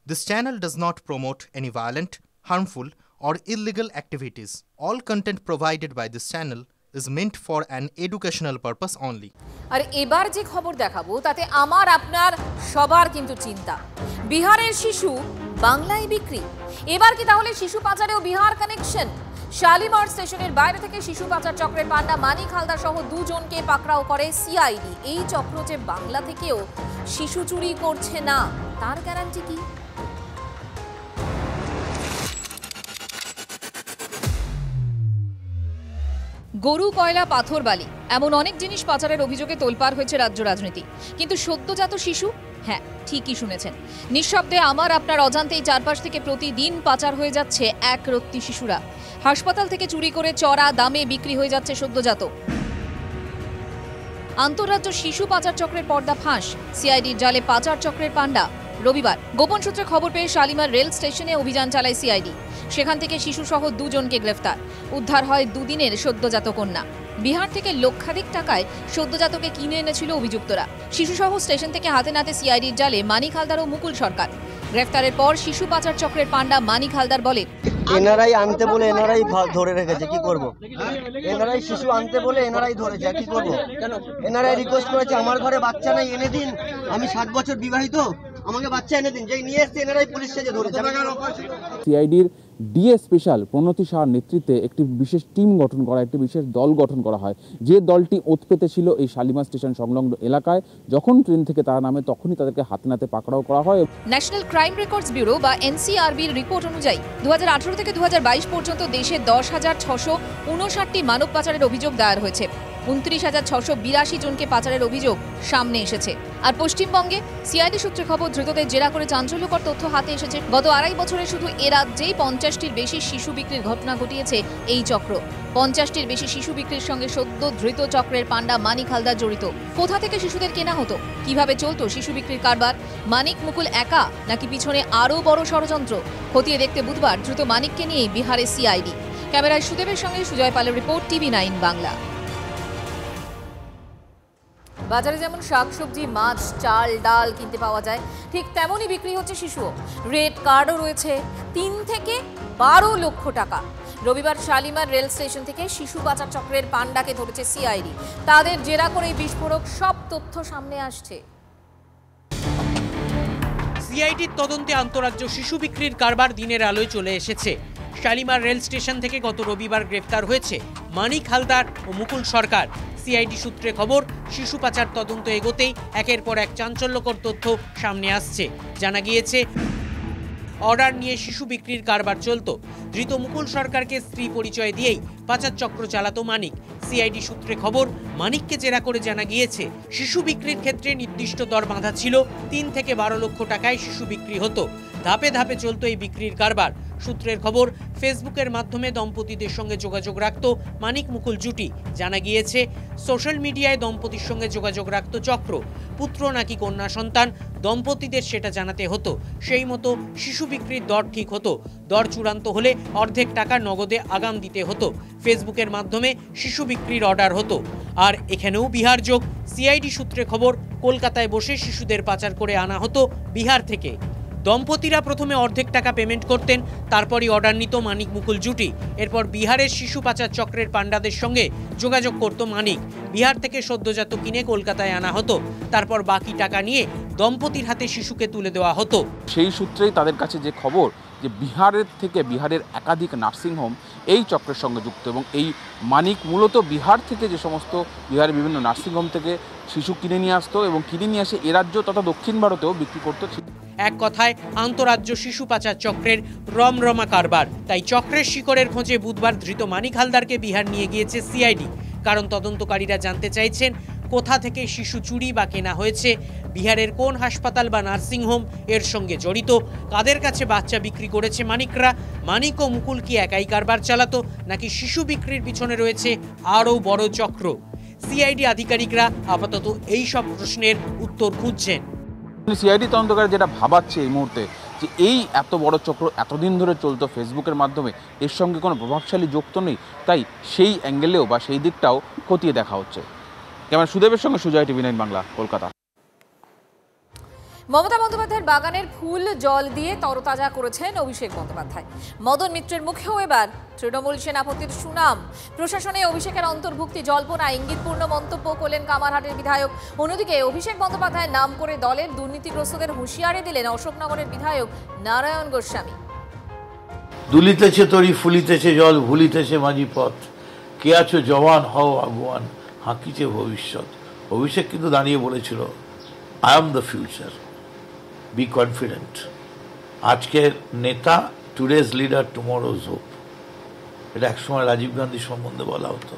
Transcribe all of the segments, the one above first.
This channel does not promote any violent, harmful, or illegal activities. All content provided by this channel is meant for an educational purpose only. আর এবার যে খবর দেখাবো তাতে আমার আপনার সবার কিন্তু চিন্তা। বিহারের শিশু বাংলায় বিক্রি। এবার কি তাহলে শিশু পাচারেও বিহার কানেকশন? শালিমার স্টেশনের বাইরে থেকে শিশু পাচার চক্রের পান্ডা মানিক হালদার সহ দুজনকে পাকড়াও করে সিআইডি। এই চক্র যে বাংলা থেকেও শিশু চুরি করছে না তার গ্যারান্টি কি? গরু, কয়লা, পাথর, বালি এমন অনেক জিনিস পাচারের অভিযোগে তোলপাড় হয়েছে রাজ্য রাজনীতি। কিন্তু সদ্যজাত শিশু, হ্যাঁ ঠিকই শুনেছেন, নিঃশব্দে আমার আপনার অজান্তেই চারপাশ থেকে প্রতিদিন পাচার হয়ে যাচ্ছে একরত্তি শিশুরা। হাসপাতাল থেকে চুরি করে চড়া দামে বিক্রি হয়ে যাচ্ছে সদ্যজাত। আন্তঃরাজ্য শিশু পাচার চক্রের পর্দা ফাঁস, সিআইডির জালে পাচার চক্রের পান্ডা। রবিবার গোপন সূত্রে খবর পেয়ে শালিমার রেল স্টেশনে অভিযান চালায় সিআইডি। সেখান থেকে শিশুসহ দুজনকে গ্রেফতার। উদ্ধার হয় দুদিনের সদ্যজাত কন্যা। বিহার থেকে লক্ষাধিক টাকায় সদ্যজাতকে কিনে এনেছিল অভিযুক্তরা। শিশুসহ স্টেশন থেকে হাতে নাতে সিআইডির জালে মানিক হালদার ও মুকুল সরকার। গ্রেফতারের পর শিশু পাচার চক্রের পান্ডা মানিক হালদার বলে, এনআরআই আনতে বলে এনআরআই ধরে রেখেছে, কি করব? এনআরআই শিশু আনতে বলে এনআরআই ধরেছে, কি করব? এনআরআই রিকোয়েস্ট করেছে, আমার ঘরে বাচ্চা নাই, এনে দিন, আমি 7 বছর বিবাহিত, আমাকে বাচ্চা এনে দিন। যেই নিয়ে এসছে এনআরআই পুলিশ সেজে ধরেছে। সিআইডির ডিএ স্পেশাল প্রণতি সাহার নেতৃত্বে একটি বিশেষ টিম গঠন করা, একটি বিশেষ দল গঠন করা হয়। যে দলটি ওত পেতেছিল এই শালিমার স্টেশন সংলগ্ন এলাকায়। যখন ট্রেন থেকে তারা নামে তখনই তাদেরকে হাতে নাতে পাকড়াও করা হয়। ন্যাশনাল ক্রাইম রেকর্ডস ব্যুরো বা এনসিআরবির রিপোর্ট অনুযায়ী 2018 থেকে 2022 পর্যন্ত দেশে 10,659টি মানব পাচারের অভিযোগ দায়ের হয়েছে। 29,682 জনকে পাচারের অভিযোগ সামনে এসেছে। আর পশ্চিমবঙ্গে সিআইডি সূত্রে খবর, ধৃতদের জেরা করে চাঞ্চল্যকর তথ্য হাতে এসেছে। গত 2.5 বছরে শুধু এ রাজ্যেই 50টির বেশি শিশু বিক্রির ঘটনা ঘটিয়েছে এই চক্র। 50টির বেশি শিশু বিক্রির সঙ্গে সদ্য ধৃত চক্রের পান্ডা মানিক হালদার জড়িত। কোথা থেকে শিশুদের কেনা হতো, কিভাবে চলতো শিশু বিক্রির কারবার? মানিক মুকুল একা নাকি পিছনে আরও বড় ষড়যন্ত্র? খতিয়ে দেখতে বুধবার দ্রুত মানিককে নিয়েই বিহারে সিআইডি। ক্যামেরায় সুদেবের সঙ্গে সুজয় পালের রিপোর্ট, TV9 বাংলা। বাজারে যেমন শাকসবজি, মাছ, চাল, ডাল কিনতে পাওয়া যায়, ঠিক তেমনই বিক্রি হচ্ছে শিশুও। রেড কার্ডও রয়েছে 3 থেকে 12 লক্ষ টাকা। রবিবার শালিমার রেল স্টেশন থেকে শিশু পাচার চক্রের পান্ডাকে ধরেছে সিআইডি। তাদের জেরা করে বিস্ফোরক সব তথ্য সামনে আসছে। সিআইডির তদন্তে আন্তঃরাজ্য শিশু বিক্রির কারবার দিনের আলোয় চলে এসেছে। শালিমার রেল স্টেশন থেকে গত রবিবার গ্রেফতার হয়েছে মানিক হালদার ও মুকুল সরকার। সিআইডি সূত্রে খবর, শিশু পাচার তদন্ত এগোতেই একের পর এক চাঞ্চল্যকর তথ্য সামনে আসছে। জানা গিয়েছে, অর্ডার নিয়ে শিশু বিক্রির কারবার চলত। ধৃত মুকুল সরকারকে স্ত্রী পরিচয় দিয়েই পাচার চক্র চালাতো মানিক। সিআইডি সূত্রে খবর, মানিককে জেরা করে জানা গিয়েছে, শিশু বিক্রির ক্ষেত্রে নির্দিষ্ট দর বাঁধা ছিল। 3 থেকে 12 লক্ষ টাকায় শিশু বিক্রি হতো। ধাপে ধাপে চলত এই বিক্রির কারবার। সূত্রের খবর, ফেসবুকের মাধ্যমে দম্পতিদের সঙ্গে যোগাযোগ রাখত মানিক মুকুল জুটি। জানা গিয়েছে, সোশ্যাল মিডিয়ায় দম্পতির সঙ্গে যোগাযোগ রাখত চক্র। পুত্র নাকি কন্যা সন্তান, দম্পতিদের সেটা জানাতে হতো। সেই মতো শিশু বিক্রির দর ঠিক হতো। দর চূড়ান্ত হলে অর্ধেক টাকা নগদে আগাম দিতে হতো। ফেসবুকের মাধ্যমে শিশু বিক্রির অর্ডার হতো। আর এখানেও বিহার যোগ। সিআইডি সূত্রে খবর, কলকাতায় বসে শিশুদের পাচার করে আনা হতো বিহার থেকে। দম্পতিরা প্রথমে অর্ধেক টাকা পেমেন্ট করতেন, তারপরই অর্ডার নিত মানিক মুকুল জুটি। এরপর বিহারের শিশু পাচার চক্রের পান্ডাদের সঙ্গে যোগাযোগ করত মানিক। বিহার থেকে সদ্যজাত কিনে কলকাতায় আনা হতো। তারপর বাকি টাকা নিয়ে দম্পতির হাতে শিশুকে তুলে দেওয়া হতো। সেই সূত্রেই তাদের কাছে যে খবর, যে বিহারের একাধিক নার্সিংহোম এই চক্রের সঙ্গে যুক্ত। এবং এই মানিক মূলত বিহার থেকে যে সমস্ত বিহারের বিভিন্ন নার্সিংহোম থেকে শিশু কিনে নিয়ে আসতো এবং কিনে নিয়ে আসে এ রাজ্য তথা দক্ষিণ ভারতেও বিক্রি করতো। এক কথায় আন্তঃরাজ্য শিশু পাচার চক্রের রমরমা কারবার। তাই চক্রের শিকড়ের খোঁজে বুধবার ধৃত মানিক হালদারকে বিহার নিয়ে গিয়েছে সিআইডি। কারণ তদন্তকারীরা জানতে চাইছেন, কোথা থেকে শিশু চুরি বা কেনা হয়েছে, বিহারের কোন হাসপাতাল বা নার্সিংহোম এর সঙ্গে জড়িত, কাদের কাছে বাচ্চা বিক্রি করেছে মানিকরা। মানিক ও মুকুল কি একাই কারবার চালাতো, নাকি শিশু বিক্রির পিছনে রয়েছে আরও বড় চক্র? সিআইডি আধিকারিকরা আপাতত এই সব প্রশ্নের উত্তর খুঁজছেন। সিআইডি তদন্তকারী যেটা ভাবাচ্ছে এই মুহূর্তে, যে এই এত বড় চক্র এতদিন ধরে চলতো ফেসবুকের মাধ্যমে, এর সঙ্গে কোনো প্রভাবশালী যোগ তো নেই। তাই সেই অ্যাঙ্গেলেও বা সেই দিকটাও খতিয়ে দেখা হচ্ছে। ক্যামেরা সুদেবের সঙ্গে সুজয়, TV9 বাংলা, কলকাতা। মমতা বন্দ্যোপাধ্যায়ের বাগানের ফুল জল দিয়ে তরতাজা করেছেন অভিষেক বন্দ্যোপাধ্যায়। মদন মিত্রের মুখেও এবার তৃণমূল সেনাপতির সুনাম। প্রশাসনে অভিষেকের অন্তর্ভুক্তি জল্পনা ইঙ্গিতপূর্ণ মন্তব্য করলেন কামারহাটের বিধায়ক। অন্যদিকে অভিষেক বন্দ্যোপাধ্যায়ের নাম করে দলের দুর্নীতিগ্রস্তদের হুঁশিয়ারি দিলেন অশোকনগরের বিধায়ক নারায়ণ গোস্বামী। দুলিতেছে তরি ফুলিতেছে জল ভুলিতেছে মাঝি পথ, কে আছো জওয়ান হও আগুয়ান, হাঁকিছে ভবিষ্যৎ। অভিষেক কিন্তু দাঁড়িয়ে বলেছিল, I am the future, be confident. আজকের নেতা, টুডেজ লিডার, টুমরোজ হোপ। এটা একসময় রাজীব গান্ধী সম্বন্ধে বলা হতো।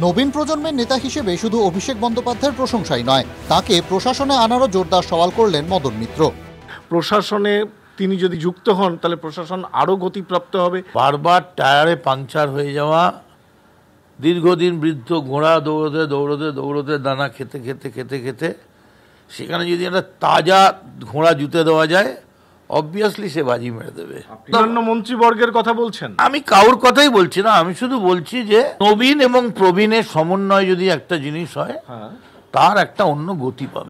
নবীন প্রজন্মের নেতা হিসেবে শুধু অভিষেক বন্দ্যোপাধ্যায়ের প্রশংসাই নয়, তাকে প্রশাসনে আনারও জোরদার সওয়াল করলেন মদন মিত্র। প্রশাসনে তিনি যদি যুক্ত হন তাহলে প্রশাসন আরও গতিপ্রাপ্ত হবে। বারবার টায়ারে পাংচার হয়ে যাওয়া, দীর্ঘদিন বৃদ্ধ ঘোড়া দৌড়তে দৌড়তে দৌড়তে দানা খেতে খেতে খেতে খেতে সেখানে যদি একটা তাজা ঘোড়া জুতে দেওয়া যায়, অবভিয়াসলি সে বাজি মেরে দেবে। অন্যান্য মন্ত্রীবর্গের কথা বলছেন? আমি কারোর কথাই বলছি না, আমি শুধু বলছি যে নবীন এবং প্রবীণের সমন্বয় যদি একটা জিনিস হয়, তার একটা অন্য গতি পাবে।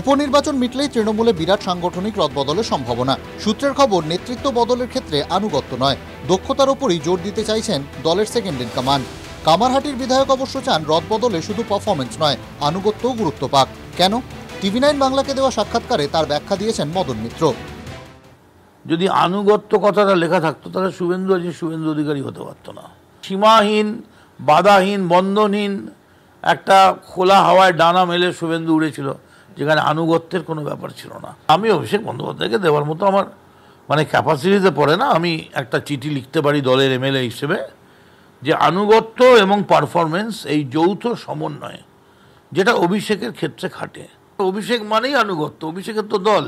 উপনির্বাচন মিটলেই তৃণমূলে বিরাট সাংগঠনিক রদবদলের সম্ভাবনা। সূত্রের খবর, নেতৃত্ব বদলের ক্ষেত্রে আনুগত্য নয়, দক্ষতার উপরই জোর দিতে চাইছেন দলের সেকেন্ড ইন কমান্ড। কামারহাটির বিধায়ক অবশ্য চান রদবদলে শুধু পারফরমেন্স নয়, আনুগত্যও গুরুত্ব পাক। কেন? TV9 বাংলাকে দেওয়া সাক্ষাৎকারে তার ব্যাখ্যা দিয়েছেন মদন মিত্র। যদি আনুগত্য কথাটা লেখা থাকতো তাহলে শুভেন্দু আজ শুভেন্দু অধিকারী হতে পারতো না। সীমাহীন, বাধাহীন, বন্ধনহীন একটা খোলা হাওয়ায় ডানা মেলে শুভেন্দু উড়েছিল, যেখানে আনুগত্যের কোনো ব্যাপার ছিল না। আমি অভিষেক বন্দ্যোপাধ্যায়কে দেওয়ার মতো আমার ক্যাপাসিটিতে পড়ে না। আমি একটা চিঠি লিখতে পারি দলের MLA হিসেবে, যে আনুগত্য এবং পারফরমেন্স এই যৌথ সমন্বয় যেটা অভিষেকের ক্ষেত্রে খাটে। অভিষেক মানেই আনুগত্য, অভিষেকের তো দল,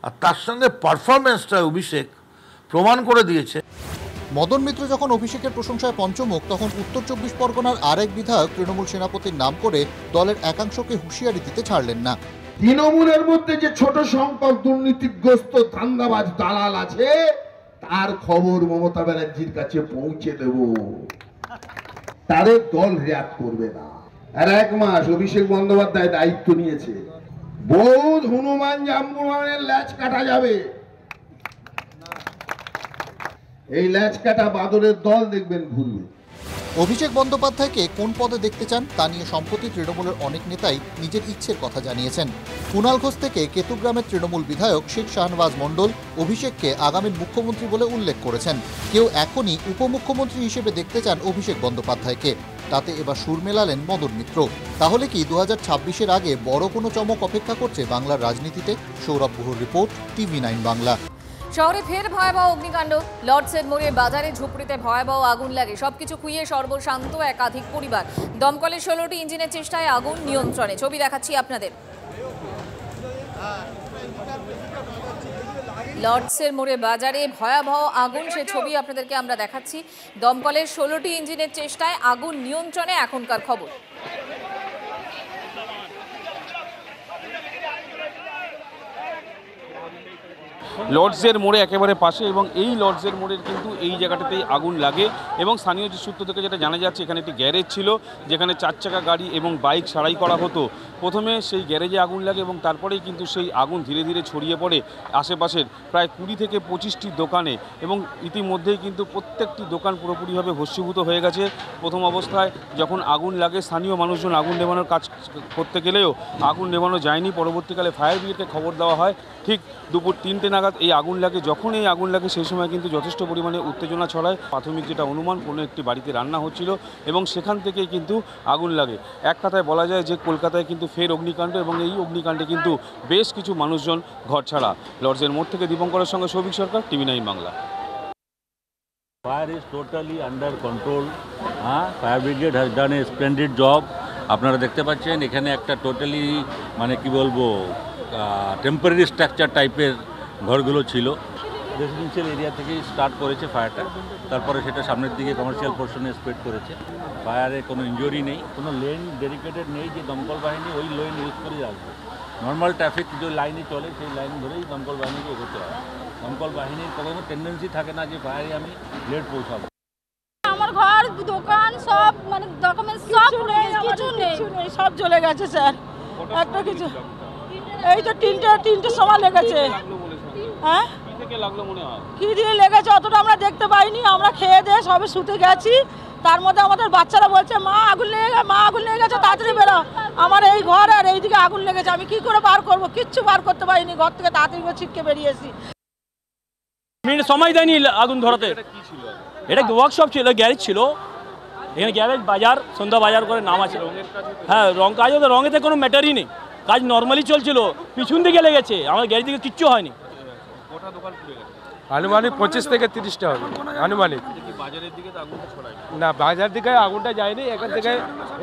আর তার সঙ্গে পারফরমেন্সটা অভিষেক প্রমাণ করে দিয়েছে। মদন মিত্র যখন অভিষেকের প্রশংসায় পঞ্চমুখ, তখন উত্তর 24 পরগনার আরেক বিধায়ক তৃণমূল সেনাপতির নাম করে দলের একাংশকে হুঁশিয়ারি দিতে ছাড়লেন না। তৃণমূলের মধ্যে যে ছোট সংখ্যক দুর্নীতিগ্রস্ত ধান্দাবাজ দালাল আছে, তার খবর মমতা ব্যানার্জির কাছে পৌঁছে দেব, তাদের দল রেয়াত করবে না। আর 1 মাস অভিষেক বন্দ্যোপাধ্যায় দায়িত্ব নিয়েছে, বৌদ্ধ হনুমান জাম্বুমানের ল্যাচ কাটা যাবে। এই ল্যাচ কাটা বাদরের দল দেখবেন ঘুরবে। অভিষেক বন্দ্যোপাধ্যায়কে কোন পদে দেখতে চান তা নিয়ে সম্প্রতি তৃণমূলের অনেক নেতাই নিজের ইচ্ছের কথা জানিয়েছেন। কুণাল ঘোষ থেকে কেতুগ্রামের তৃণমূল বিধায়ক শেখ শাহনওয়াজ মণ্ডল অভিষেককে আগামীর মুখ্যমন্ত্রী বলে উল্লেখ করেছেন। কেউ এখনই উপমুখ্যমন্ত্রী হিসেবে দেখতে চান অভিষেক বন্দ্যোপাধ্যায়কে। তাতে এবার সুর মেলালেন মদন মিত্র। তাহলে কি 2026-এর আগে বড় কোনো চমক অপেক্ষা করছে বাংলার রাজনীতিতে? সৌরভ গুহর রিপোর্ট, TV9 বাংলা। শহরে ফের ভয়াবহ অগ্নিকাণ্ড। লর্ডসের মোড়ে বাজারে ঝুপড়িতে ভয়াবহ আগুন লাগে। সবকিছু খুইয়ে সর্বশান্ত একাধিক পরিবার। দমকলের 16টি ইঞ্জিনের চেষ্টায় আগুন নিয়ন্ত্রণে। ছবি দেখাচ্ছি আপনাদের। লর্ডসের মোড়ে বাজারে ভয়াবহ আগুন, সে ছবি আপনাদেরকে আমরা দেখাচ্ছি। দমকলের 16টি ইঞ্জিনের চেষ্টায় আগুন নিয়ন্ত্রণে এখনকার খবর। লর্ডসের মোড়ে একেবারে পাশে, এবং এই লর্ডসের মোড়ের কিন্তু এই জায়গাটাতেই আগুন লাগে। এবং স্থানীয় সূত্র থেকে যেটা জানা যাচ্ছে, এখানে একটি গ্যারেজ ছিল যেখানে 4 চাকা গাড়ি এবং বাইক সারাই করা হতো। প্রথমে সেই গ্যারেজে আগুন লাগে এবং তারপরেই কিন্তু সেই আগুন ধীরে ধীরে ছড়িয়ে পড়ে আশেপাশের প্রায় 20 থেকে 25টি দোকানে, এবং ইতিমধ্যেই কিন্তু প্রত্যেকটি দোকান পুরোপুরিভাবে ভস্মীভূত হয়ে গেছে। প্রথম অবস্থায় যখন আগুন লাগে, স্থানীয় মানুষজন আগুন নেভানোর কাজ করতে গেলেও আগুন নেভানো যায়নি। পরবর্তীকালে ফায়ার ব্রিগেডকে খবর দেওয়া হয়। ঠিক দুপুর 3টে নাগাদ এই আগুন লাগে। যখন এই আগুন লাগে সেই সময় কিন্তু যথেষ্ট পরিমাণে উত্তেজনা ছড়ায়। প্রাথমিক যেটা অনুমান, কোনো একটি বাড়িতে রান্না হচ্ছিল এবং সেখান থেকেই কিন্তু আগুন লাগে। এক কথায় বলা যায় যে কলকাতায় কিন্তু ফের অগ্নিকাণ্ড, এবং এই অগ্নিকাণ্ডে কিন্তু বেশ কিছু মানুষজন ঘরছাড়া। লর্ডসের মোড় থেকে দীপঙ্করের সঙ্গে সৌভিক সরকার, TV9 Bangla. Fire is totally under control. Fire brigade has done a splendid job. আপনারা দেখতে পাচ্ছেন এখানে একটা টোটালি কি বলবো টেম্পোরারি স্ট্রাকচার টাইপের ঘরগুলো ছিল। রেসিডেন্সিয়াল এরিয়া থেকেই স্টার্ট করেছে ফায়ারটা, তারপরে সেটা সামনের দিকে কমার্শিয়াল পোর্শনে স্প্রেড করেছে। ফায়ারে কোনো ইনজুরি নেই, কোনো লেন ডেডিকেটেড নেই যে দমকল বাহিনী ওই লেন ইউজ করে আসবে। নর্মাল ট্রাফিক যে লাইনে চলে সেই লাইন ধরেই দমকল বাহিনীকে এগোতে হয়। দমকল বাহিনীর কোনো টেন্ডেন্সি থাকে না যে ফায়ারে আমি লেট পৌঁছাবো। আমার ঘর, দোকান সব ডকুমেন্টস সব কিছু নেই, সব চলে গেছে স্যার। একটা কিছু এই তো তিনটের সময় লেগেছে। হ্যাঁ কি দিয়ে লেগেছে অতটা আমরা দেখতে পাইনি, আমরা খেয়ে দিয়ে সবে শুতে গেছি। তার মধ্যে আমাদের বাচ্চারা বলছে মা আগুন লেগে গেছে তাড়াতাড়ি বেরো। আমার এই ঘর আর এইদিকে আগুন লেগেছে, আমি কি করে বার করবো, কিচ্ছু বার করতে পারিনি, ঘর থেকে তাড়াতাড়ি করে ছিটকে বেরিয়েছি। সময় দেয়নি আগুন ধরাতে। এটা ওয়ার্কশপ ছিল, গ্যারেজ ছিল, এখানে গ্যারেজ বাজার সন্ধ্যা বাজার করে নাম আছে। হ্যাঁ রং কাজ হতো, রঙেতে কোনো ম্যাটারই নেই, কাজ নর্মালি চলছিল, পিছন দিকে লেগেছে, আমার গ্যারেজ দিকে কিচ্ছু হয়নি। আনুমানিক 25 থেকে 30টা হবে আনুমানিক। না বাজার দিকে আগুনটা যায়নি,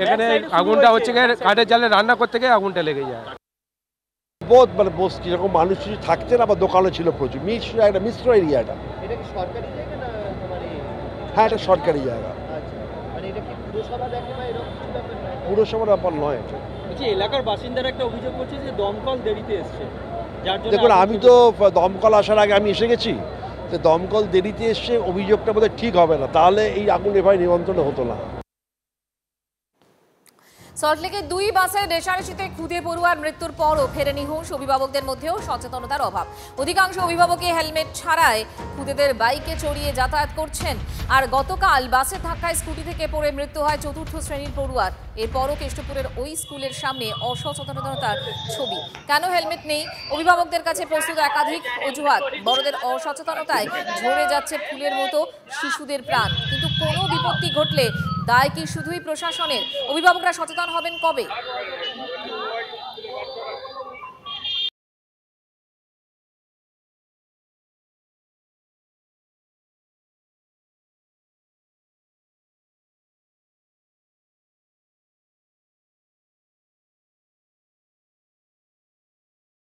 এখানে আগুনটা হচ্ছে কাঠের জালে রান্না করতে গিয়ে আগুনটা লেগে যায়। বহুত মানে বস যেরকম মানুষ থাকছে না, বা দোকানও ছিল প্রচুর, একটা মিশ্র এরিয়াটা। হ্যাঁ এটা সরকারি জায়গা, পুরসভার ব্যাপার নয়। এলাকার বাসিন্দারা একটা অভিযোগ করছে যে দমকল দেরিতে এসছে। দেখুন আমি তো দমকল আসার আগে আমি এসে গেছি, তো দমকল দেরিতে এসছে অভিযোগটা বোধহয় ঠিক হবে না, তাহলে এই আগুন এভাবে নিয়ন্ত্রণ হতো না। সল্টলেকে 2 বাসের রেশারেশিতে খুদে পড়ুয়ার মৃত্যুর পরও ফেরেনি হুঁশ, অভিভাবকদের মধ্যেও সচেতনতার অভাব। অধিকাংশ অভিভাবকই হেলমেট ছাড়ায় খুদেদের বাইকে চড়িয়ে যাতায়াত করছেন। আর গতকাল বাসের ধাক্কায় স্কুটি থেকে পড়ে মৃত্যু হয় 4র্থ শ্রেণীর পড়ুয়ার। এরপরও কেষ্টপুরের ওই স্কুলের সামনে অসচেতনতার ছবি। কেন হেলমেট নেই? অভিভাবকদের কাছে প্রস্তুত একাধিক অজুহাত। বড়দের অসচেতনতায় ঝরে যাচ্ছে ফুলের মতো শিশুদের প্রাণ। কিন্তু কোনো বিপত্তি ঘটলে দায় কি শুধুই প্রশাসনের? অভিভাবকরা সচেতন হবেন কবে?